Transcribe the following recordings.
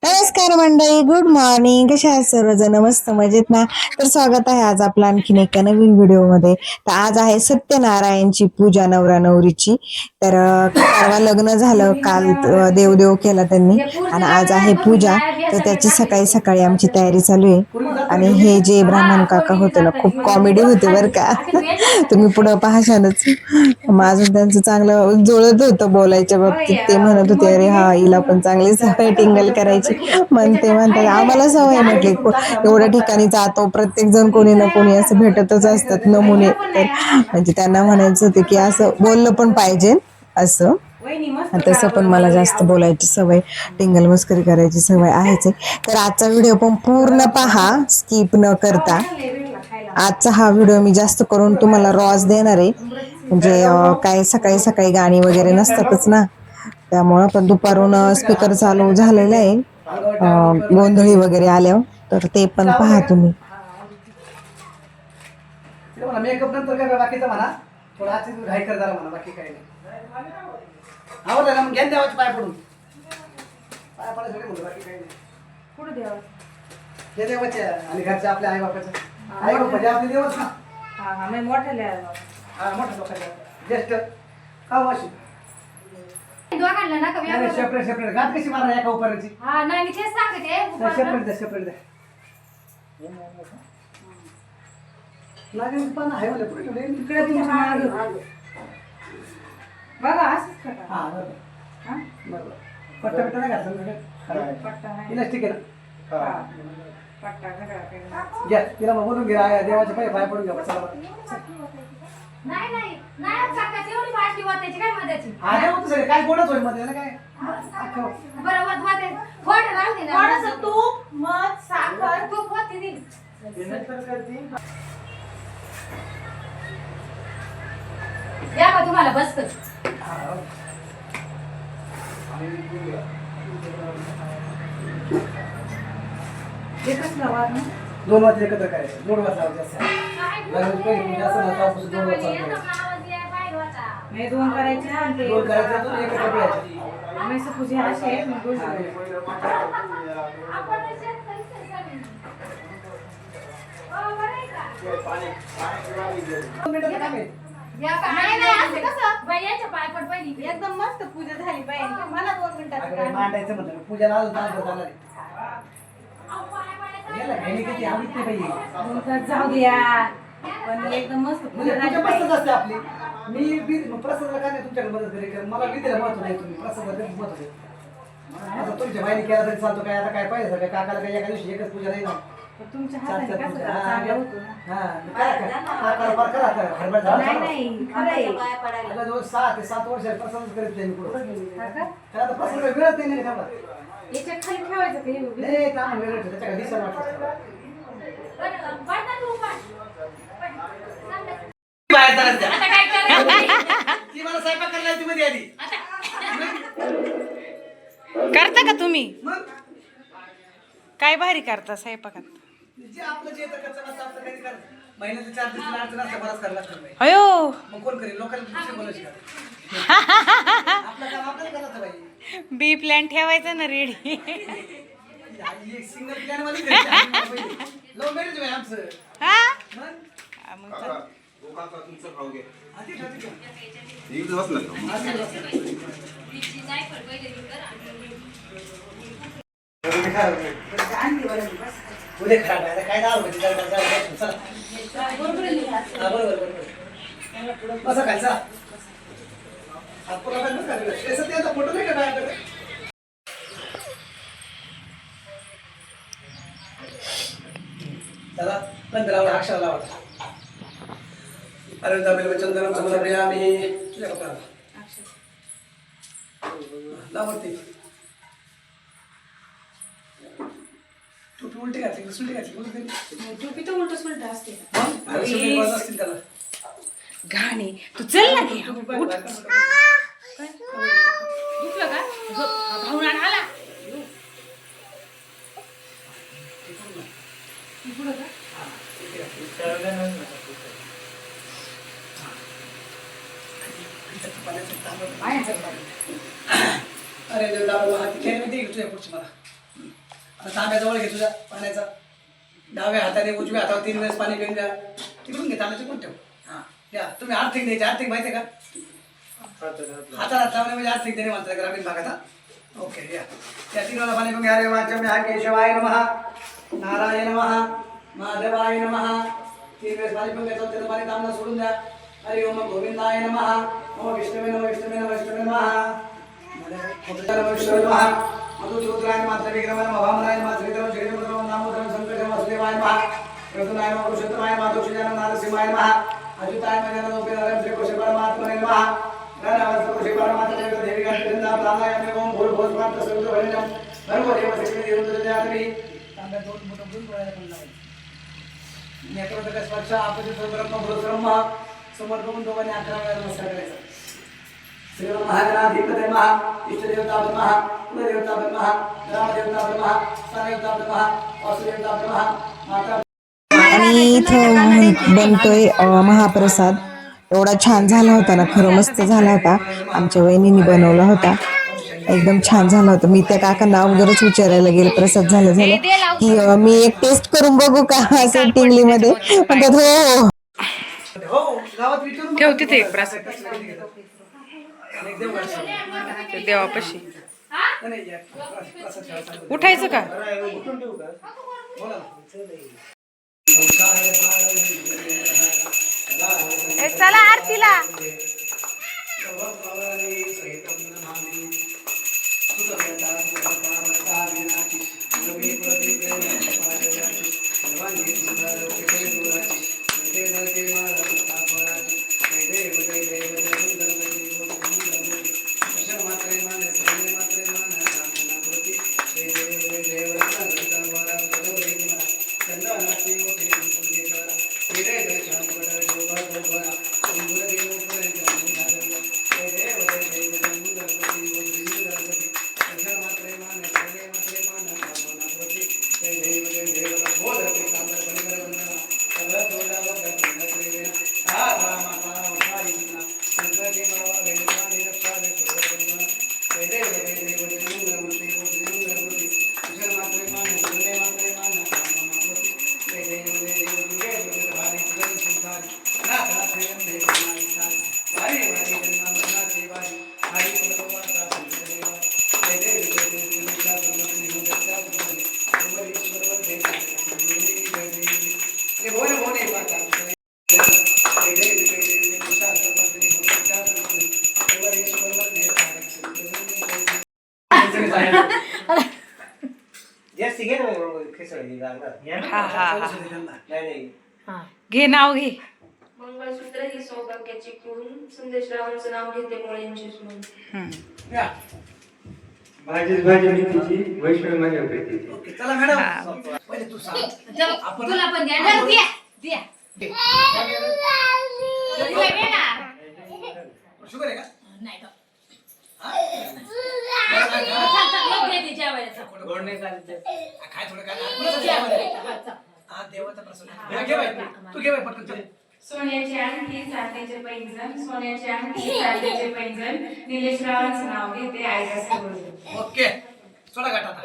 नमस्कार मंडळी, good morning. कशा आहात सर्वजण? मस्त मजेत ना? तर स्वागत आहे आज आपला आणखीन एका नवीन व्हिडिओ मध्ये. तर आज आहे सत्यनारायणची पूजा, नवरा नवरीची. तर परवा लग्न झालं, काल देवदेव केला त्यांनी आणि आज आहे पूजा. तर त्याची सकाळी सकाळी आमची तयारी चालू आहे. आणि हे जे ब्राह्मण काका होते ना, खूप कॉमेडी होते बरं का. तुम्ही पुढं पाहशालच. माझं त्यांचं चांगलं जुळत होतं बोलायच्या बाबतीत. ते म्हणत होते, अरे हा, हिला पण चांगली सवय टिंगल करायची. म्हणतात आम्हाला सवय, म्हटले एवढ्या ठिकाणी जातो, प्रत्येक जण कोणी ना कोणी असं भेटतच असतात नमुने. तर म्हणजे त्यांना म्हणायचं होते की असं बोललं पण पाहिजे असं. तसं पण मला जास्त बोलायची सवय, टिंगल मस्करी करायची सवय आहेच आहे. तर आजचा व्हिडिओ पण पूर्ण पहा, स्किप न करता. आजचा हा व्हिडिओ मी जास्त करून तुम्हाला रॉज देणार आहे. म्हणजे काय सकाळी सकाळी गाणी वगैरे नसतातच ना, त्यामुळं. पण दुपारून स्पीकर चालू झालेला आहे, गोंधळी वगैरे आल्यावर. तर ते पण पहा तुम्ही. मेकअप नंतर काय बाकीचं म्हणा, थोडं आजची घाई कर जरा म्हणा, बाकी काही नाही. आवडलं ना, मग घ्या देवाचे पाय पडून. पाय पडायचं म्हणतो, बाकी काही नाही. कुठं देवा? हे देवाचे आणि घरचे आपल्या आई बापाचं. आई बाप म्हणजे आपले देवच ना. हा हा, मी मोठ्या लिहायला. हा, मोठ्या लोकांच्या ज्येष्ठ का वाशी दोघांना ना कमी नाही, सेपरेट सेपरेट गाठ कशी मारा एका उपराची. हा नाही मी तेच सांगते सेपरेट द्या, सेपरेट द्या. नागरिक पण आहे म्हणजे पुढे ठेवले इकडे तुमच्या मागे. बघा असंच करा. हा बरोबर. हा? बरोबर. पट्टा पट्टा नाही घातलं पट्टा नाही. इलास्टिक आहे ना. हा. पट्टा घड्याळ काही नाही. घ्या तिला मग बोलून घ्या, देवाचे पाय पाय पडून घ्या. चला नाही नाही नाही काका एवढी वाटली होत्याची काय मध्याची हा देव तू सगळे काय गोडच होईल मध्ये ना काय. बरोबर मध्ये फोड राहू दे ना थोडंसं तूप, मध, साखर. तू होती दिली या बा तुम्हाला बस कर. एकच लावा ना. दोन वाजता एकत्र करायचं, दोन वाजता जास्त लग्नाची पहिली पूजा असं ना, तेव्हापासून दोन वाजता नाही, दोन करायचे ना. आणि ते दोन करायचं, दोन एकत्र करायचं. आम्ही असं पूजा अशी आहे, मग दोन करायचे. दोन मिनिटाचं काम आहे. नाही नाही असं कसं बाईच्या पाय पड पहिली एकदम मस्त पूजा झाली पाहिजे. मला 2 मिनिटाचं अगं, काम. मांडायचं म्हटलं पूजाला अजून तास भर जाणार आहे. गेला घ्यायला किती आवडत नाही बाई. नंतर जाऊ द्या. पण एकदम मस्त पूजा म्हणजे झाली पूजा मस्तच पाहिजे. असते आपली. मी प्रसादाला काय नाही तुमच्याकडे मदत करेल, कारण मला विधीला महत्व नाही, तुम्ही प्रसादाला कधीच महत्व नाही. आता तुमच्या बाईने केला तरी चालतो, काय आता काय पाहिजे सगळं. काकाला काय एका दिवशी एकच पूजा नाही ना. पण तुमच्या चार हाताने चार कसं पूजा. जरा चांगलं होतं ना. हा काकाला फार करा आता, हरभरा झाला. नाही नाही, खरं आहे. आता जवळ 6 ते 7 वर्ष प्रसादच करीत नाही मी कुठं. हा का? त्याला आता प्रसाद वेळच नाही ना तेवढा. याच्या खाली ठेवायचं का हे? नाही काम वेळ त्याच्या दिसायला वाटतं. बाहेर चालत जा. आता काय करायचं ती मला स्वयंपाक करायला ती मध्ये आली. करता का तुम्ही? मग काय भारी करता स्वयंपाकात? जे आपलं जे येतं कच्चं नसतं आपलं काही कर. महिन्याचे 4 दिवस अडचण असतं, बराच करायला लागतं बाई. अयो, मग कोण करेल? लोकांना दुसरे बोलायचे का? आपलं काम आपल्याला करायचं बाई. बी प्लॅन ठेवायचा ना रेडी. एक सिंगल प्लॅन वाली लव्ह मॅरेज आहे आमचं. हा मग मग चाल. आधी ठरवते का? उद्या खराब आहे काय दाल होती चला. हा, बरोबर. कसं खायचा फोटो नाही का बाहेर? चला 15 अक्षर लावा. अरे दबेल चंदनम समर्पयामि. तुझ्या कपाळाला लावते. तू उलटी घातली, सुलटी घातली, बोलत नाही. टोपी तर उलट सुलट असते. अरे सुलटी बाजू असतील त्याला. घाणे तू चल ना घे. उठ. काय? दुखलं का? भाऊन आला. पुढं का? अरे देव दाबा हात खेळ दे तुझ्या पुढची मला. आता तांब्याजवळ घे तुझ्या पाण्याचा, डाव्या हाताने उजव्या हातावर 3 वेळेस पाणी पिऊन द्या. तिकडून घे, तांब्याचे कोण ठेव. हां द्या. तुम्ही आर्थिक द्यायचे, आर्थिक माहिती आहे का? हाताला लावणे म्हणजे आर्थिक देणे म्हणतात ग्रामीण भागात. हा ओके द्या. त्या 3 वेळा पाणी पिऊन घ्या. अरे वाचम्य हा केशवाय नमः, नारायण नमः, माधवाय नमः. 3 वेळेस पाणी पिऊन घ्यायचं, त्याचं पाणी तांबडा सोडून द्या. हरि ओम गोविंदाय नमः, नमो विष्णवे नमः, विष्णवे नमः, विष्णवे नमः, विष्णवे नमः. मधुसूत्राय मात्र विक्रमाय नमः, वामनाय नमः, श्रीधरम श्रीधरम नामोदरम संकटम वासुदेवाय नमः, प्रभुनाय नमः, पुरुषोत्तमाय नमः, दोषिजानम नारसिंहाय नमः, अच्युताय नमः, उपेन्द्राय श्री कृष्ण परमात्मने नमः, गणावत कृष्ण परमात्मने देवी गणपतींना प्राणायाम ओम भूर भूर स्वाहा सर्वभरणम सर्व देव सकल देवतांनी तांब्या 2 बोटं घेऊन पडायला पण लावायचं. नेत्रपटक स्पर्श आपजित ब्रह्म ब्रह्म समोर बघून दोघांनी 11 वेळा नमस्कार करायचा. श्री महागणाधिपते नमः, इष्टदेवता नमः, कुलदेवता नमः, ग्रामदेवता नमः, स्थानदेवता नमः, वासुदेवता नमः, माता. आणि इथं बनतोय महाप्रसाद. एवढा छान झाला होता ना, खरं मस्त झाला होता. आमच्या वहिनीने बनवला होता, एकदम छान झाला होता. मी त्या काकांना अगोदरच विचारायला गेले प्रसाद झालं की मी एक टेस्ट करून बघू का असं टिंगलीमध्ये. म्हणतात हो हो गावात विचारून ठेव तिथे एक प्रसाद एक देव घालतो. देवापाशी. नाही या प्रसाद ठेवायचा. उठायचं का? बोला ना. ए, चला आरतीला. घे नाव घे. मंगळसूत्र ही सौभाग्याची खूण, संदेश रावांचं नाव घेते मुळ्यांची सून. भाजी तिची वैष्णव माझ्या प्रीतीची. चला मॅडम पहिले तू सांग. आपण तुला पण द्या द्या द्या शुगर आहे का? नाही का? काय थोडं काय हा देवाचा प्रसाद घे बाई. तू घे बाई पटकन चल. सोन्याची अंगठी, चांदीचे पैंजण, सोन्याची अंगठी, चांदीचे पैंजण, निलेश रावांचं नाव घेते आईला सगळं. ओके सोडा गाठ आता.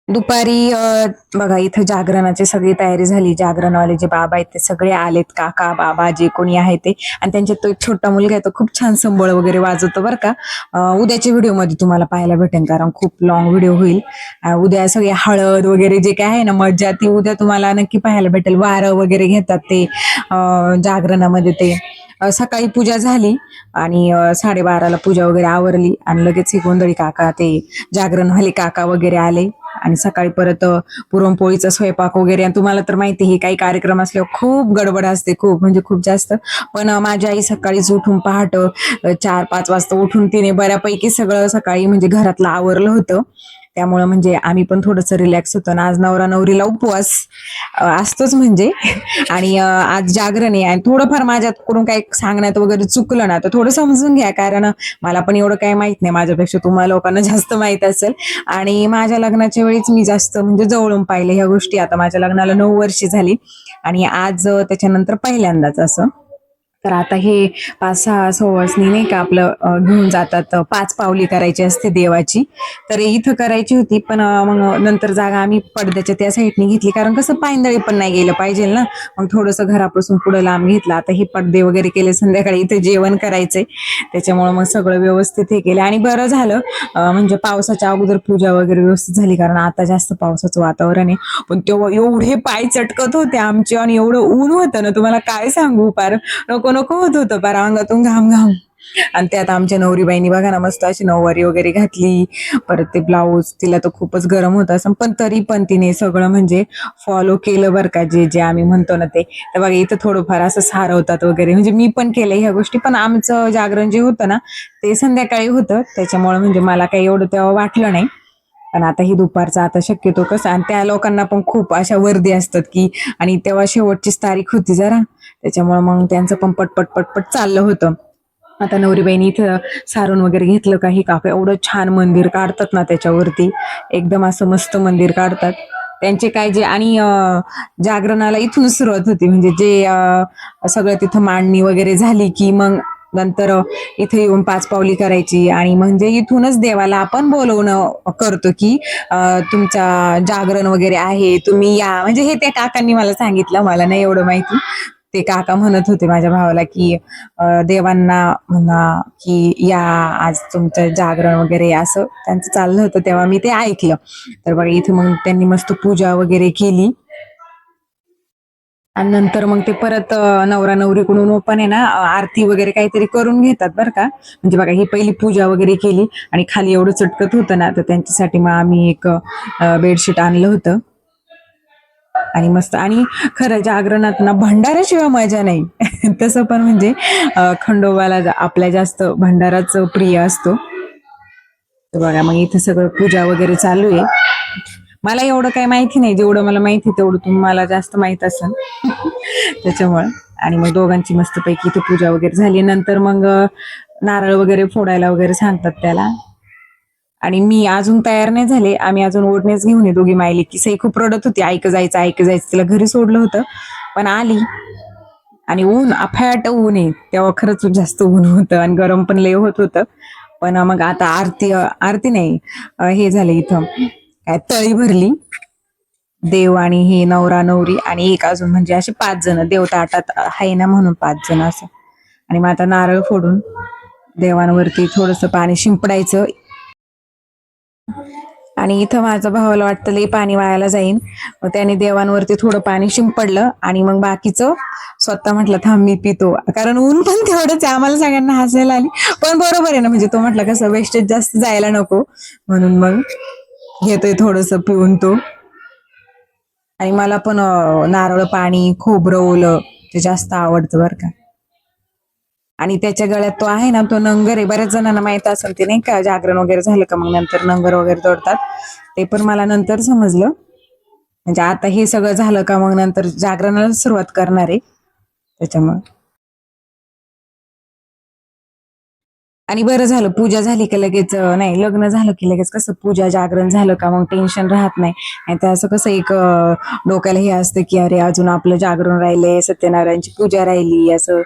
दुपारी बघा इथं जागरणाची सगळी तयारी झाली. जागरणवाले जे बाबा आहेत ते सगळे आलेत, काका बाबा जे कोणी आहे ते. आणि त्यांच्यात तो एक छोटा मुलगा आहे, तो खूप छान संबळ वगैरे वाजवतो बरं का. उद्याच्या व्हिडिओमध्ये तुम्हाला पाहायला भेटेल, कारण खूप लॉंग व्हिडिओ होईल. उद्या सगळे हळद वगैरे जे काय आहे ना मज्जा, ती उद्या तुम्हाला नक्की पाहायला भेटेल. वारं वगैरे घेतात ते जागरणामध्ये. ते सकाळी पूजा झाली आणि 12:30ला पूजा वगैरे आवरली आणि लगेच हे गोंधळी काका ते जागरणवाले काका वगैरे आले. आणि सकाळी परत पुरणपोळीचा स्वयंपाक वगैरे. आणि तुम्हाला तर माहिती आहे काही कार्यक्रम असल्यावर खूप गडबड असते, खूप म्हणजे खूप जास्त. पण माझी आई सकाळीच उठून पहाट 4-5 वाजता उठून तिने बऱ्यापैकी सगळं सकाळी म्हणजे घरातलं आवरलं होतं. त्यामुळं म्हणजे आम्ही पण थोडंसं रिलॅक्स होतो. आज नवरा नवरीला उपवास असतोच म्हणजे. आणि आज जागरण आहे आणि थोडंफार माझ्याकडून काही सांगण्यात वगैरे चुकलं ना तर थोडं समजून घ्या, कारण मला पण एवढं काही माहित नाही. माझ्यापेक्षा तुम्हाला लोकांना जास्त माहित असेल. आणि माझ्या लग्नाच्या वेळीच मी जास्त म्हणजे जवळून पाहिले ह्या गोष्टी. आता माझ्या लग्नाला 9 वर्ष झाली आणि आज त्याच्यानंतर पहिल्यांदाच असं. तर आता हे 5-6 सवासणी नाही का आपलं घेऊन जातात, 5 पावली करायची असते देवाची. तर इथं करायची होती, पण मग नंतर जागा आम्ही पडद्याच्या त्या साईडने घेतली, कारण कसं पायंदळी पण नाही गेलं पाहिजे ना. मग थोडंसं घरापासून पुढे लांब घेतलं. आता हे पडदे वगैरे केले, संध्याकाळी इथे जेवण करायचंय, त्याच्यामुळे मग सगळं व्यवस्थित हे केलं. आणि बरं झालं म्हणजे पावसाच्या अगोदर पूजा वगैरे व्यवस्थित झाली, कारण आता जास्त पावसाचं वातावरण आहे. पण तेव्हा एवढे पाय चटकत होते आमचे, आणि एवढं ऊन होतं ना, तुम्हाला काय सांगू, पार नको नको होत होतं, पार अंगातून घाम घाम. आणि त्यात आमच्या नवरीबाईंनी बघा ना मस्त अशी नऊवारी वगैरे घातली, परत ते ब्लाऊज, तिला तर खूपच गरम होत असं, पण तरी पण तिने सगळं म्हणजे फॉलो केलं बरं का, जे जे आम्ही म्हणतो ना ते. तर बघा इथं थोडंफार असं सारवतात वगैरे, म्हणजे मी पण केलं ह्या गोष्टी, पण आमचं जागरण जे होतं ना ते संध्याकाळी होतं, त्याच्यामुळे म्हणजे मला काही एवढं तेव्हा वाटलं नाही. पण आता ही दुपारचा आता शक्यतो कसं, आणि त्या लोकांना पण खूप अशा वर्दी असतात की, आणि तेव्हा शेवटचीच तारीख होती जरा, त्याच्यामुळे मग त्यांचं पण पटपट पटपट चाललं होतं. आता नवरीबाईनी इथं सारून वगैरे घेतलं का, ही काका एवढं छान मंदिर काढतात ना त्याच्यावरती, एकदम असं मस्त मंदिर काढतात त्यांचे काय जे. आणि जागरणाला इथूनच सुरुवात होती, म्हणजे जे सगळं तिथं मांडणी वगैरे झाली की मग नंतर इथे येऊन 5 पावली करायची, आणि म्हणजे इथूनच देवाला आपण बोलवणं करतो की तुमचा जागरण वगैरे आहे, तुम्ही या. म्हणजे हे त्या काकांनी मला सांगितलं, मला नाही एवढं माहिती. ते काका म्हणत होते माझ्या भावाला की देवांना म्हणा की या, आज तुमचं जागरण वगैरे असं त्यांचं चाललं होतं, तेव्हा मी ते ऐकलं. तर बघा इथे मग त्यांनी मस्त पूजा वगैरे केली, आणि नंतर मग ते परत नवरा नवरीकडून पण आहे ना आरती वगैरे काहीतरी करून घेतात बरं का. म्हणजे बघा ही पहिली पूजा वगैरे केली, आणि खाली एवढं चटकत होतं ना, तर त्यांच्यासाठी मग आम्ही एक बेडशीट आणलं होतं. आणि मस्त, आणि खरं जागरणात ना भंडाऱ्याशिवाय मजा नाही. तसं पण म्हणजे खंडोबाला आपल्या जास्त भंडाराच प्रिय असतो. तर बघा मग इथं सगळं पूजा वगैरे चालू आहे. मला एवढं काही माहिती नाही, जेवढं मला माहिती तेवढं तुम्हाला जास्त माहित असेल. त्याच्यामुळे. आणि मग दोघांची मस्तपैकी इथे पूजा वगैरे झाली, नंतर मग नारळ वगैरे फोडायला वगैरे सांगतात त्याला. आणि मी अजून तयार नाही झाले, आम्ही अजून ओढणेच घेऊन दोघी मायली की. सई खूप रडत होती, ऐक जायचं, तिला घरी सोडलं होतं, पण आली. आणि ऊन अफाट ऊन आहे तेव्हा, खरंच जास्त ऊन होतं, आणि गरम पण लय होत होतं. पण मग आता आरती नाही, हे झालं इथं काय, तळी भरली. देव आणि हे नवरा नवरी आणि एक अजून, म्हणजे असे 5 जण देव ताटात आहे ना, म्हणून 5 जण असं. आणि मग आता नारळ फोडून देवांवरती थोडंसं पाणी शिंपडायचं. आणि इथं माझ्या भावाला वाटतं लई पाणी वायाला जाईन, मग त्याने देवांवरती थोडं पाणी शिंपडलं, आणि मग बाकीचं स्वतः म्हटलं थांब मी पितो, कारण ऊन पण तेवढंच आहे. आम्हाला सगळ्यांना हसायला आली, पण बरोबर आहे ना, म्हणजे तो म्हटलं कसं वेस्टेज जास्त जायला नको, म्हणून मग घेतोय थोडस पिऊन तो. आणि मला पण नारळ पाणी, खोबरं ओलं ते जास्त आवडतं बरं का. आणि त्याच्या गळ्यात तो आहे ना, तो नंगर आहे. बऱ्याच जणांना माहित असेल ते नाही का, जागरण वगैरे झालं का मग नंतर नंगर वगैरे तोडतात, ते पण मला नंतर समजलं. म्हणजे आता हे सगळं झालं का मग नंतर जागरणाला सुरुवात करणार आहे, त्याच्यामुळे. आणि बरं झालं पूजा झाली की लगेच, नाही लग्न झालं की लगेच कसं पूजा जागरण झालं का मग टेन्शन राहत नाही. आणि त्या असं कसं एक डोक्याला हे असतं की अरे अजून आपलं जागरण राहिलंय, सत्यनारायणची पूजा राहिली असं.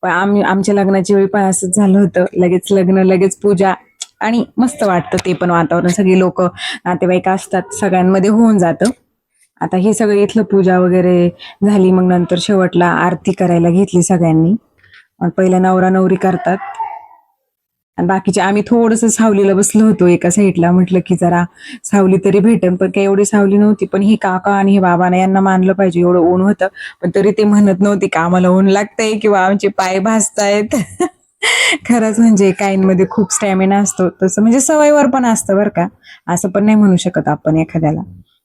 पण आमच्या लग्नाच्या वेळी पण असंच झालं होतं, लगेच लग्न लगेच पूजा, आणि मस्त वाटतं ते पण वातावरण. सगळी लोक नातेवाईक असतात, सगळ्यांमध्ये होऊन जातं. आता हे सगळं इथलं पूजा वगैरे झाली, मग नंतर शेवटला आरती करायला घेतली सगळ्यांनी. पहिलं नवरा नवरी करतात, आणि बाकीचे आम्ही थोडंसं सावलीला बसलो होतो एका साईडला, म्हटलं की जरा सावली तरी भेटेल, पण काही एवढी सावली नव्हती. पण हे काका आणि हे बाबांना यांना मानलं पाहिजे, एवढं ऊन होतं, पण तरी ते म्हणत नव्हते की आम्हाला ऊन लागतंय किंवा आमचे पाय भाजतायत. खरंच म्हणजे काहींमध्ये खूप स्टॅमिना असतो, तसं म्हणजे सवयीवर पण असतं बरं का, असं पण नाही म्हणू शकत आपण एखाद्याला.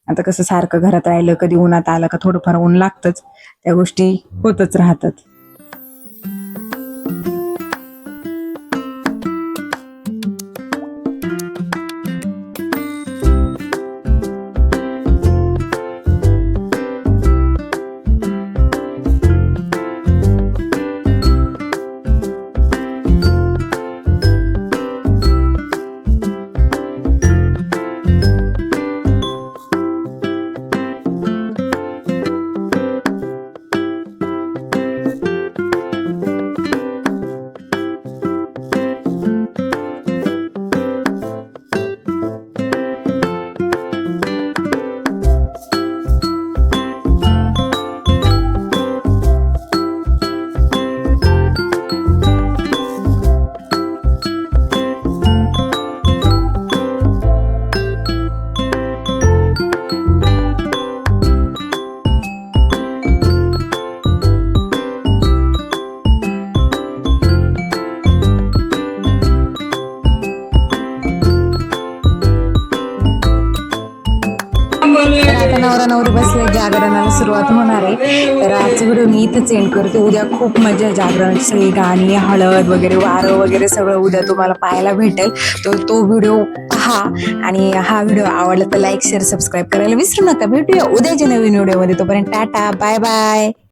आता कसं सारखं घरात राहिलं, कधी उन्हात आलं का थोडंफार ऊन लागतंच, त्या गोष्टी होतच राहतात. जागरणाला सुरुवात होणार आहे. तर आजचा व्हिडिओ मी इथंच एंड करते. उद्या खूप मजा आहे, जागरणाची सगळी गाणी, हळद वगैरे, वारं वगैरे सगळं उद्या तुम्हाला पाहायला भेटेल. तर तो व्हिडिओ पहा आणि हा व्हिडिओ आवडला तर लाईक शेअर सबस्क्राईब करायला विसरू नका. भेटूया उद्याच्या नवीन व्हिडिओमध्ये. तोपर्यंत टाटा, बाय बाय.